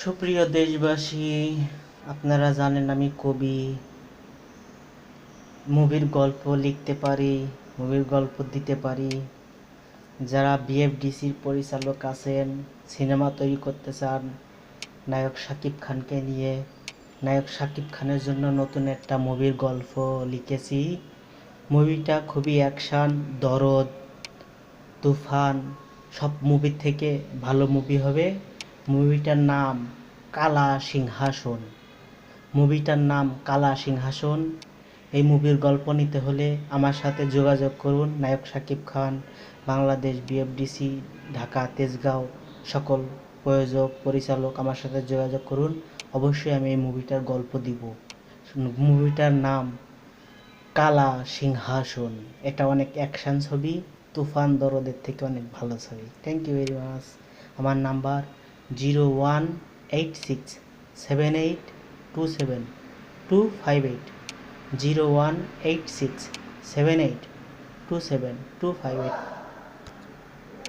সুপ্রিয় দেশবাসী, আপনারা জানেন আমি কবি, মুভির গল্প লিখতে পারি, মুভির গল্প দিতে পারি। যারা বিএফডিসির পরিচালক আছেন, সিনেমা তৈরি করতে চান নায়ক শাকিব খানকে নিয়ে, নায়ক শাকিব খানের জন্য নতুন একটা মুভির গল্প লিখেছি। মুভিটা খুবই অ্যাকশান, দরদ, তুফান সব মুভির থেকে ভালো মুভি হবে। মুভিটার নাম কালা সিংহাসন। মুভিটার নাম কালা সিংহাসন। এই মুভির গল্প নিতে হলে আমার সাথে যোগাযোগ করুন। নায়ক শাকিব খান, বাংলাদেশ বিএফডিসি, ঢাকা, তেজগাঁও, সকল প্রযোজক, পরিচালক আমার সাথে যোগাযোগ করুন। অবশ্যই আমি এই মুভিটার গল্প দিব। মুভিটার নাম কালা সিংহাসন। এটা অনেক অ্যাকশান ছবি, তুফান, দরদের থেকে অনেক ভালো ছবি। Thank you very much. আমার নাম্বার 018678272258, 018678272258।